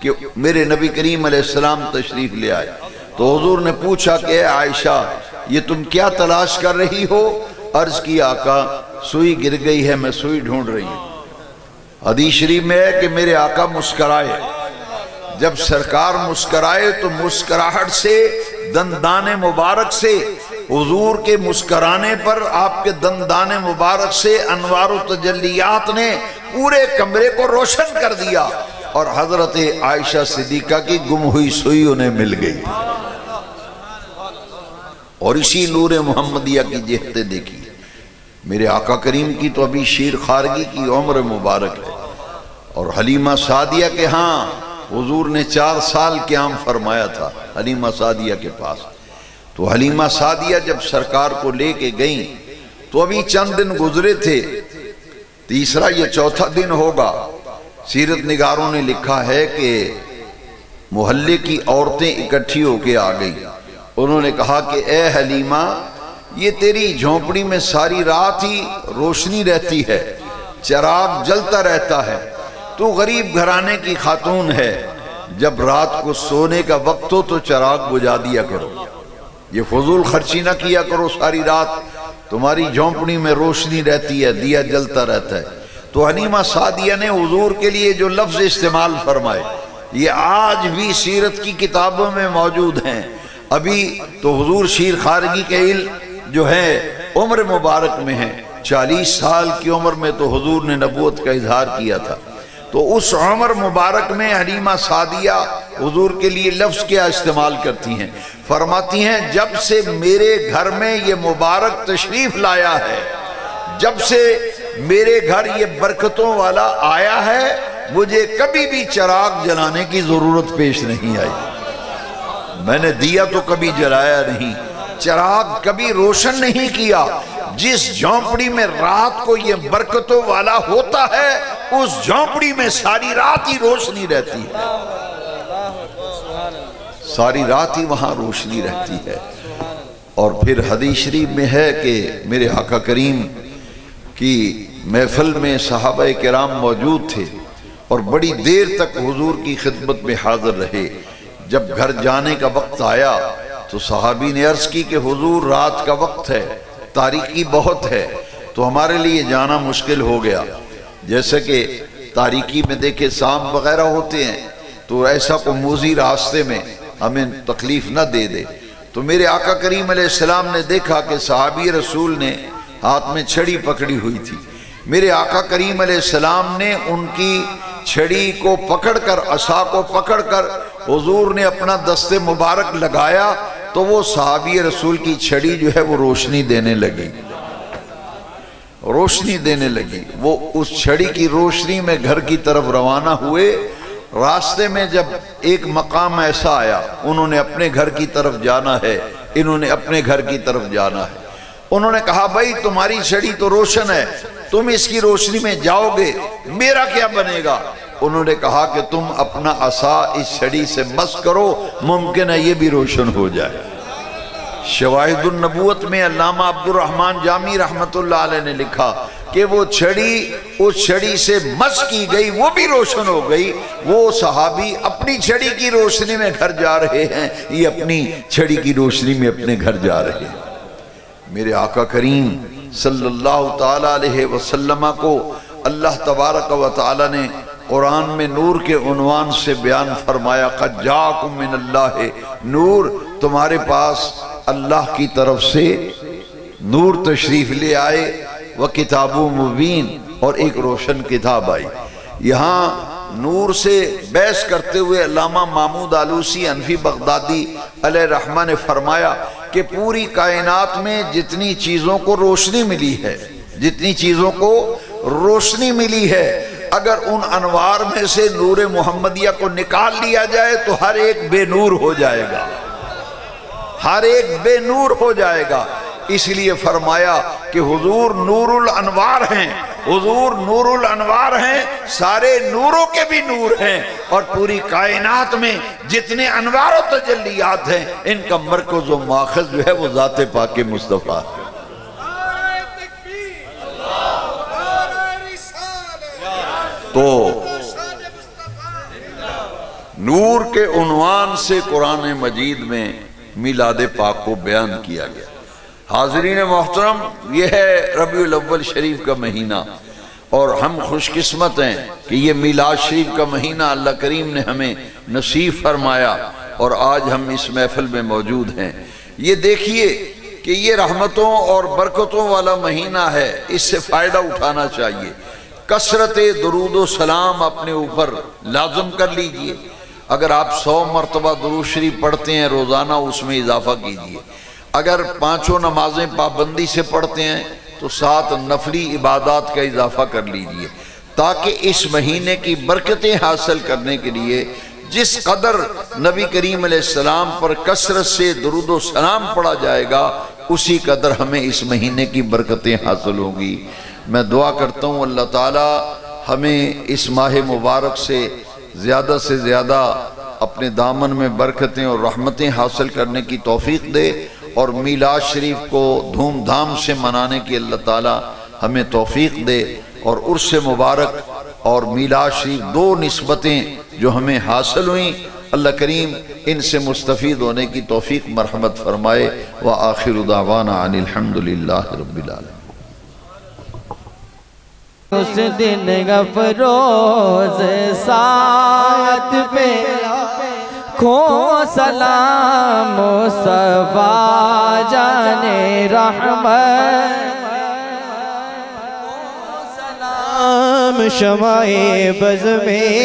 کہ میرے نبی کریم علیہ السلام تشریف لے آئے. تو حضور نے پوچھا کہ اے عائشہ یہ تم کیا تلاش کر رہی ہو؟ عرض کی آقا سوئی گر گئی ہے، میں سوئی ڈھونڈ رہی ہوں. حدیث شریف میں ہے کہ میرے آقا مسکرائے. جب سرکار مسکرائے تو مسکراہٹ سے، دندان مبارک سے، حضور کے مسکرانے پر آپ کے دندان مبارک سے انوار و تجلیات نے پورے کمرے کو روشن کر دیا، اور حضرت عائشہ صدیقہ کی گم ہوئی سوئی انہیں مل گئی. اور اسی نور محمدیہ کی جہتیں دیکھی. میرے آقا کریم کی تو ابھی شیر خارگی کی عمر مبارک ہے، اور حلیمہ سعدیہ کے ہاں حضور نے 4 سال قیام فرمایا تھا حلیمہ سعدیہ کے پاس. تو حلیمہ سعدیہ جب سرکار کو لے کے گئیں تو ابھی چند دن گزرے تھے، تیسرا یہ چوتھا دن ہوگا. سیرت نگاروں نے لکھا ہے کہ محلے کی عورتیں اکٹھی ہو کے آ گئی. انہوں نے کہا کہ اے حلیمہ یہ تیری جھونپڑی میں ساری رات ہی روشنی رہتی ہے، چراغ جلتا رہتا ہے، تو غریب گھرانے کی خاتون ہے، جب رات کو سونے کا وقت ہو تو چراغ بجھا دیا کرو، یہ فضول خرچی نہ کیا کرو، ساری رات تمہاری جھونپڑی میں روشنی رہتی ہے، دیا جلتا رہتا ہے. تو حلیمہ سعدیہ نے حضور کے لیے جو لفظ استعمال فرمائے یہ آج بھی سیرت کی کتابوں میں موجود ہیں. ابھی تو حضور شیر خارگی کے علم جو ہے عمر مبارک میں ہے، 40 سال کی عمر میں تو حضور نے نبوت کا اظہار کیا تھا. تو اس عمر مبارک میں حلیمہ سعدیہ حضور کے لیے لفظ کیا استعمال کرتی ہیں؟ فرماتی ہیں جب سے میرے گھر میں یہ مبارک تشریف لایا ہے، جب سے میرے گھر یہ برکتوں والا آیا ہے، مجھے کبھی بھی چراغ جلانے کی ضرورت پیش نہیں آئی. میں نے دیا تو کبھی جلایا نہیں، چراغ کبھی روشن نہیں کیا. جس جھونپڑی میں رات کو یہ برکتوں والا ہوتا ہے اس جھونپڑی میں ساری رات ہی روشنی رہتی ہے، ساری رات ہی وہاں روشنی رہتی ہے. اور پھر حدیث شریف میں ہے کہ میرے آقا کریم کی محفل میں صحابہ کرام موجود تھے اور بڑی دیر تک حضور کی خدمت میں حاضر رہے. جب گھر جانے کا وقت آیا تو صحابی نے عرض کی کہ حضور رات کا وقت ہے، تاریکی بہت ہے، تو ہمارے لیے جانا مشکل ہو گیا. جیسے کہ تاریکی میں دیکھے سانپ وغیرہ ہوتے ہیں، تو ایسا کو موذی راستے میں ہمیں تکلیف نہ دے دے. تو میرے آقا کریم علیہ السلام نے دیکھا کہ صحابی رسول نے ہاتھ میں چھڑی پکڑی ہوئی تھی. میرے آقا کریم علیہ السلام نے ان کی چھڑی کو پکڑ کر، عصا کو پکڑ کر حضور نے اپنا دست مبارک لگایا تو وہ صحابی رسول کی چھڑی جو ہے وہ روشنی دینے لگی، روشنی دینے لگی. وہ اس چھڑی کی روشنی میں گھر کی طرف روانہ ہوئے. راستے میں جب ایک مقام ایسا آیا، انہوں نے اپنے گھر کی طرف جانا ہے، انہوں نے اپنے گھر کی طرف جانا ہے. انہوں نے کہا بھائی تمہاری چھڑی تو روشن ہے، تم اس کی روشنی میں جاؤ گے، میرا کیا بنے گا؟ انہوں نے کہا کہ تم اپنا عصا اس چھڑی سے مس کرو، ممکن ہے یہ بھی روشن ہو جائے. شواہد النبوت میں علامہ عبد الرحمن جامی رحمت اللہ علیہ نے لکھا کہ وہ چھڑی اس چھڑی سے مس کی گئی، وہ بھی روشن ہو گئی. وہ صحابی اپنی چھڑی کی روشنی میں گھر جا رہے ہیں، یہ اپنی چھڑی کی روشنی میں اپنے گھر جا رہے ہیں. میرے آقا کریم صلی اللہ تعالی علیہ وسلم کو اللہ تبارک و تعالی نے قرآن میں نور کے عنوان سے بیان فرمایا، قد جاءکم من اللہ نور، تمہارے پاس اللہ کی طرف سے نور تشریف لے آئے، وکتاب مبین، اور ایک روشن کتاب آئی. یہاں نور سے بحث کرتے ہوئے علامہ محمود آلوسی حنفی بغدادی علیہ رحمہ نے فرمایا کہ پوری کائنات میں جتنی چیزوں کو روشنی ملی ہے، جتنی چیزوں کو روشنی ملی ہے، اگر ان انوار میں سے نور محمدیہ کو نکال لیا جائے تو ہر ایک بے نور ہو جائے گا، ہر ایک بے نور ہو جائے گا. اس لیے فرمایا کہ حضور نور الانوار ہیں، حضور نور الانوار ہیں، سارے نوروں کے بھی نور ہیں، اور پوری کائنات میں جتنے انوار و تجلیات ہیں ان کا مرکز و ماخذ جو ہے وہ ذات پاک مصطفیٰ ہے. تو نور کے عنوان سے قرآن مجید میں میلاد پاک کو بیان کیا گیا۔ حاضرین محترم، یہ ہے ربیع الاول شریف کا مہینہ، اور ہم خوش قسمت ہیں کہ یہ میلاد شریف کا مہینہ اللہ کریم نے ہمیں نصیب فرمایا اور آج ہم اس محفل میں موجود ہیں۔ یہ دیکھیے کہ یہ رحمتوں اور برکتوں والا مہینہ ہے، اس سے فائدہ اٹھانا چاہیے۔ کثرت درود و سلام اپنے اوپر لازم کر لیجئے۔ اگر آپ 100 مرتبہ درود شریف پڑھتے ہیں روزانہ، اس میں اضافہ کیجئے۔ اگر 5 نمازیں پابندی سے پڑھتے ہیں تو 7 نفلی عبادات کا اضافہ کر لیجئے، تاکہ اس مہینے کی برکتیں حاصل کرنے کے لیے جس قدر نبی کریم علیہ السلام پر کثرت سے درود و سلام پڑھا جائے گا، اسی قدر ہمیں اس مہینے کی برکتیں حاصل ہوں گی۔ میں دعا کرتا ہوں اللہ تعالی ہمیں اس ماہ مبارک سے زیادہ اپنے دامن میں برکتیں اور رحمتیں حاصل کرنے کی توفیق دے، اور میلاد شریف کو دھوم دھام سے منانے کی اللہ تعالی ہمیں توفیق دے، اور عرس مبارک اور میلاد شریف 2 نسبتیں جو ہمیں حاصل ہوئیں، اللہ کریم ان سے مستفید ہونے کی توفیق مرحمت فرمائے۔ وآخر دعوانا عن الحمدللہ رب العالمین۔ اس دن افروز ساتھ پہ کھو سلام مصطفیٰ جانے رحمت، سلام شمع بز میں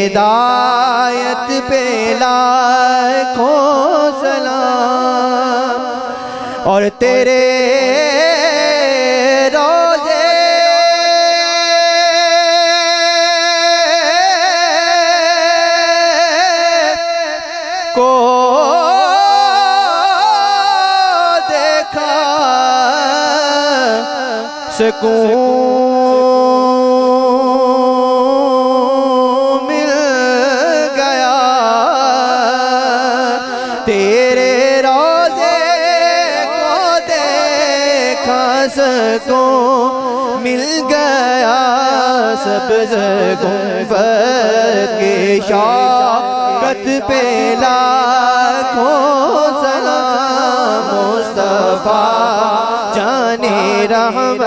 ہدایت پہ لاکھوں سلام، اور تیرے کو دیکھا سکون مل گیا، تیرے روضے کو دیکھا سکون مل گیا، سبز گنبد کے شوکت پہ لاکھوں سلام، مصطفیٰ جانے رحمت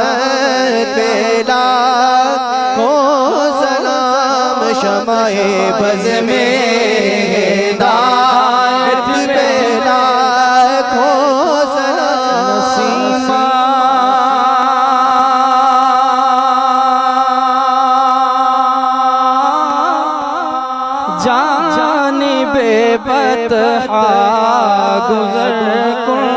پہ لاکھوں سلام، شمع بز میں ہدایت پہ لاکھوں سلام، جانب بطحا گزر کن،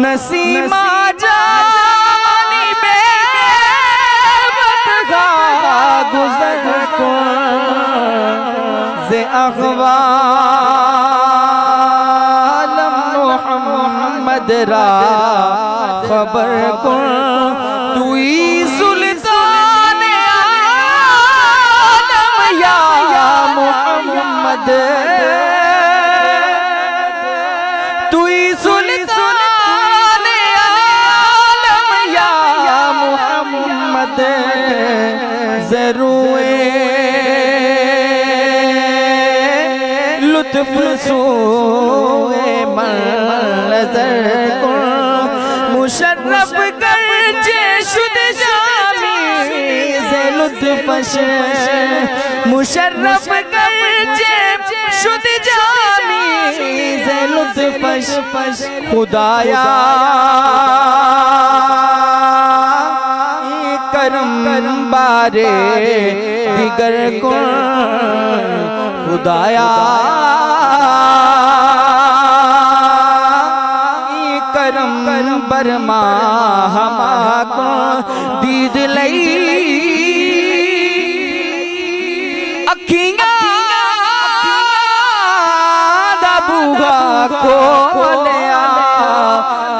نسیمہ جانب بطحا گزر کن، ز اغوالم محمد را خبر کن، توئی سلطان عالم یا محمد، توئی سلطان عالم یا محمد، ضرور لطف سوئے منظر کن، مشرف گرچہ شد جامی سے لطفش، مشرف گرچہ شد جامی سے لطفش، خدایا کرم بارے دیگر کن، خدایا کرم برما ہما کو دید لئی، اکھیاں دا بوگا کھولیا،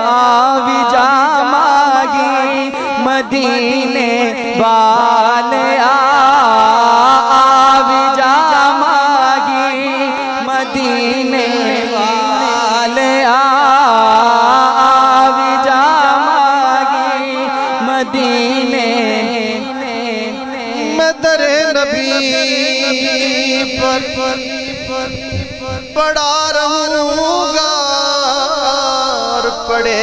آوی جا ماگی مدینے والیا، آوی جا ماگی مدینے والیا، آوی جا ماگی مدینے پڑا رہوں گا اور پڑے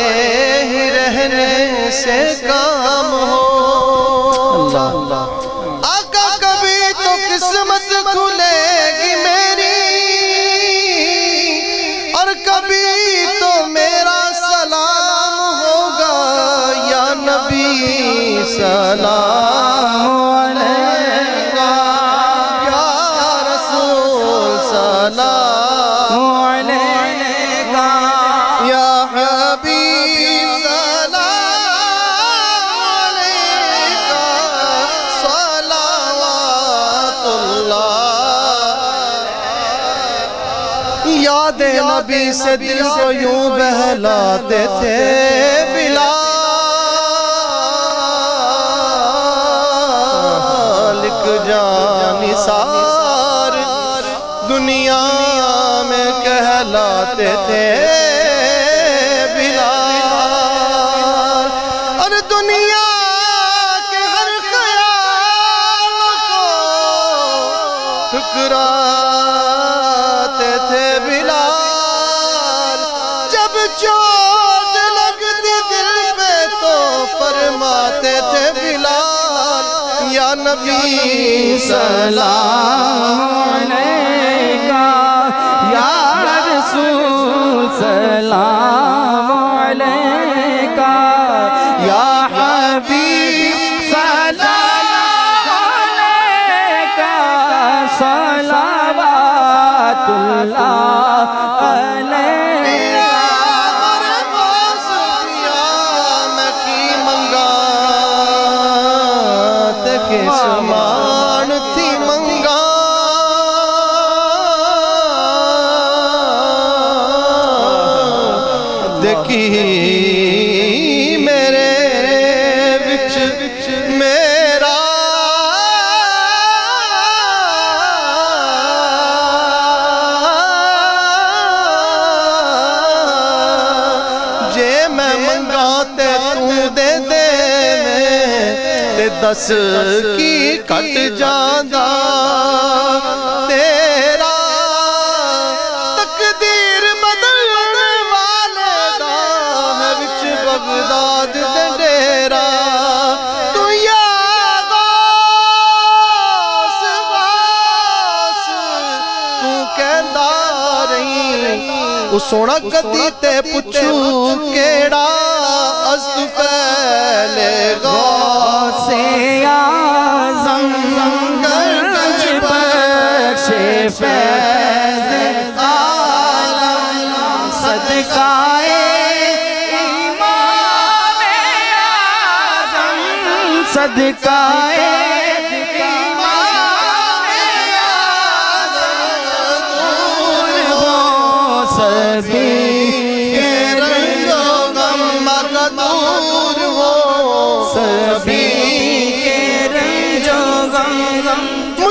ہی رہنے سے کام ہو آقا کبھی تو قسمت کھلے گی میری اور کبھی تو میرا سلام ہوگا یا نبی سلام علیکہ یا رسول سلام علیکہ یا حبیب سلام علیکہ صلوات اللہ یاد نبی سے دل کو یوں بہلاتے تھے بلال جانی سار دنیا میں کہلاتے تھے بلال اور دنیا کے ہر خیال کو ٹھکراتے تھے بلال جب چوٹ لگتی دل پہ تو فرماتے تھے بلال یا نبی سلام علیکہ یا رسول سلام علیکہ یا حبیب سلام علیکہ صلوات اللہ علیکہ سامان تھی منگا دیکھی میرے وچ میرا جے میں منگا تے تو دے دے دس کی کٹ جاندہ تیرا تقدیر بدلنے والے دا ہے وچ بغداد دے ڈیرا تو یا غاس غاس تو کہندا رہی او سونا کدی تے پچھو کیڑا پہلے سے آزم گنج بخش فیض عالم صدقائے امام اعظم صدقائے امام اعظم دور ہو سبھی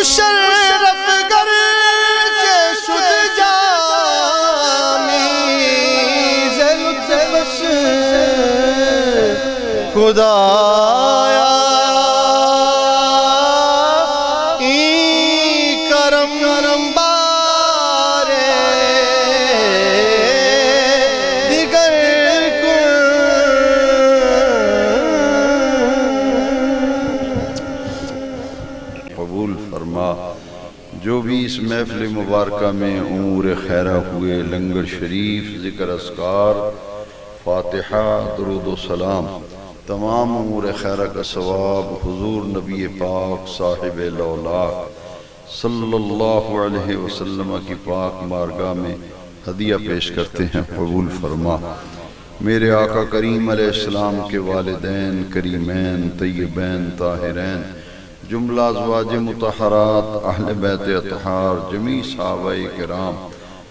مشرف گر کے شد جامی لطفش خدایا ای کرم بارے دیگر قبول فرما جو بھی اس محفل مبارکہ میں امور خیرہ ہوئے لنگر شریف ذکر اذکار فاتحہ درود و سلام تمام امور خیرہ کا ثواب حضور نبی پاک صاحب لولاک صلی اللہ علیہ وسلم کی پاک بارگاہ میں ہدیہ پیش کرتے ہیں قبول فرما میرے آقا کریم علیہ السلام کے والدین کریمین طیبین طاہرین جملہ ازواج مطہرات اہل بیت اطہار جمیع صحابہ کرام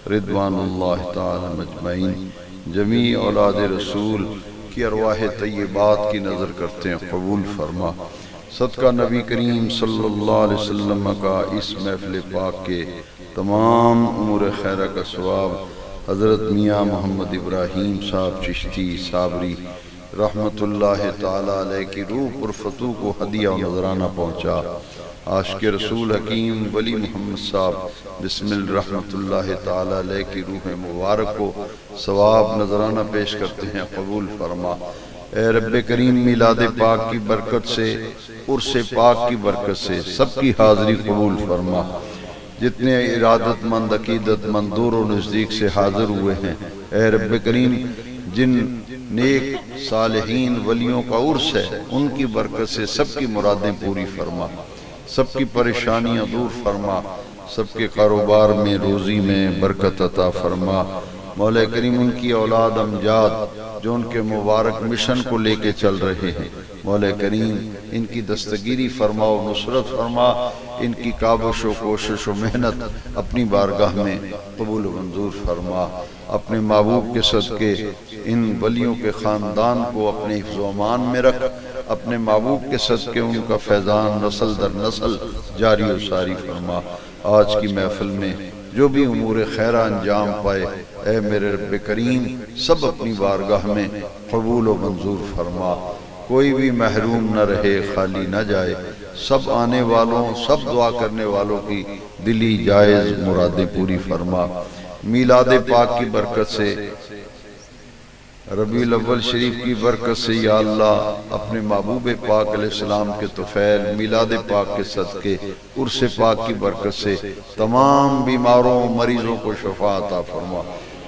رضوان اللہ تعالی مجمعین جمیع اولاد رسول کی ارواح طیبات کی نظر کرتے ہیں قبول فرما صدقہ نبی کریم صلی اللہ علیہ وسلم کا اس محفل پاک کے تمام امور خیرہ کا ثواب حضرت میاں محمد ابراہیم صاحب چشتی صابری رحمت اللہ تعالی علیہ کی روح پر فتو کو ہدیہ و نذرانہ پہنچا عاشق رسول حکیم ولی محمد صاحب بسم الرحمت اللہ تعالی علیہ کی روح مبارک کو ثواب نذرانہ پیش کرتے ہیں، قبول فرما۔ اے رب کریم میلاد پاک کی برکت سے، عرس پاک کی برکت سے سب کی حاضری قبول فرما۔ جتنے ارادت مند عقیدت مند دور و نزدیک سے حاضر ہوئے ہیں، اے رب کریم جن نیک صالحین ولیوں کا عرس ہے ان کی برکت سے سب کی مرادیں پوری فرما، سب کی پریشانیاں دور فرما، سب کے کاروبار میں روزی میں برکت عطا فرما۔ مولا کریم ان کی اولاد امجاد جو ان کے مبارک مشن کو لے کے چل رہے ہیں، مولا کریم ان کی دستگیری فرما و نصرت فرما، ان کی کاوش و کوشش و محنت اپنی بارگاہ میں قبول و منظور فرما۔ اپنے محبوب کے صدقے ان ولیوں کے خاندان کو اپنے حفظ و امان میں رکھ، اپنے محبوب کے صدقے ان کا فیضان نسل در نسل جاری و ساری فرما۔ آج کی محفل میں جو بھی امور خیرہ انجام پائے، اے میرے رب کریم سب اپنی بارگاہ میں قبول و منظور فرما۔ کوئی بھی محروم نہ رہے، خالی نہ جائے، سب آنے والوں سب دعا کرنے والوں کی دلی جائز مرادیں پوری فرما۔ میلاد پاک کی برکت سے، ربیع الاول شریف کی برکت سے یا اللہ اپنے محبوب پاک علیہ السلام کے طفیل میلاد پاک کے صدقے عرس پاک کی برکت سے تمام بیماروں مریضوں کو شفا عطا فرما۔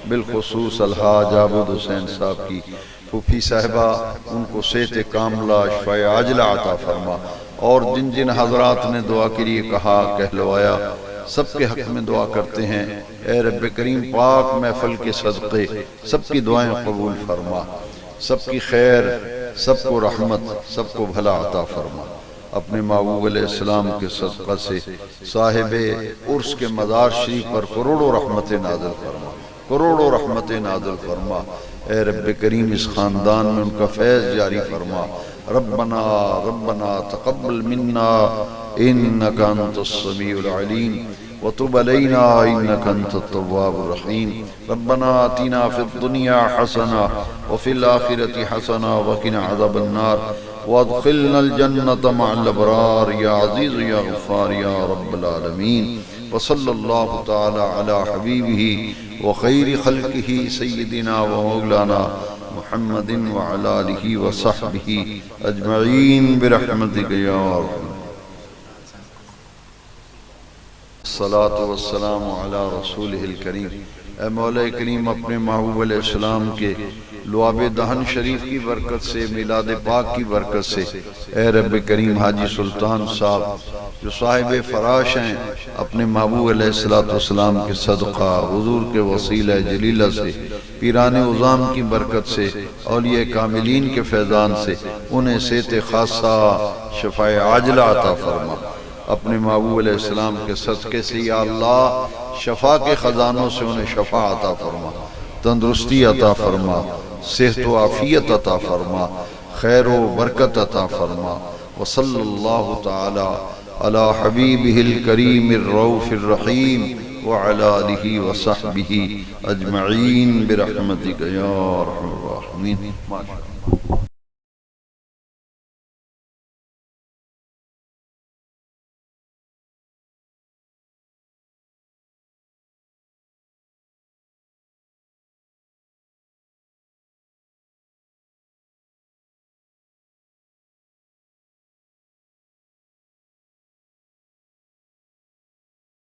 بالخصوص الحاج عابد حسین صاحب کی پھوپھی صاحبہ، ان کو صحت کاملہ شفاء عاجلہ عطا فرما، اور جن جن حضرات نے دعا کے لیے کہا کہلوایا سب کے حق میں دعا کرتے ہیں۔ اے رب کریم پاک محفل کے صدقے سب کی دعائیں قبول فرما، سب کی خیر، سب کو رحمت، سب کو بھلا عطا فرما۔ اپنے محبوب علیہ السلام کے صدقہ سے صاحب عرس کے مزار شریف پر کروڑوں رحمت نازل فرما، کروڑوں رحمت نازل فرما۔ اے رب کریم اس خاندان میں ان کا فیض جاری فرما۔ ربنا ربنا تقبل منا انك انت السميع العليم وتب علينا انك انت التواب الرحيم۔ ربنا آتنا في الدنيا حسنة وفي الآخرة حسنة وقنا عذاب النار وادخلنا الجنة مع الأبرار يا عزيز يا غفار يا رب العالمين۔ وصلى الله تعالى على حبيبه وخير خلقه سيدنا ومولانا محمد وعلى آله وصحبه أجمعين برحمتك يا أرحم۔ الصلاة والسلام على رسوله الكريم۔ اے مولا کریم اپنے محبوب علیہ السلام کے لعاب دہن شریف کی برکت سے، میلاد پاک کی برکت سے، اے رب کریم حاجی سلطان صاحب جو صاحب فراش ہیں، اپنے محبوب علیہ السلام کے صدقہ حضور کے وسیلہ جلیلہ سے، پیران عظام کی برکت سے، اولیاء کاملین کے فیضان سے انہیں صحت خاصہ شفاء عاجلہ عطا فرما۔ اپنے محبوب علیہ السلام کے صدقے سے یا اللہ شفا کے خزانوں سے انہیں شفا عطا فرما، تندرستی عطا فرما، صحت و عافیت عطا فرما، خیر و برکت عطا فرما۔ وصلی اللہ تعالی علی حبیبہ الکریم الرؤوف الرحیم وعلی آلہ وصحبہ اجمعین برحمتک یا ارحم الراحمین۔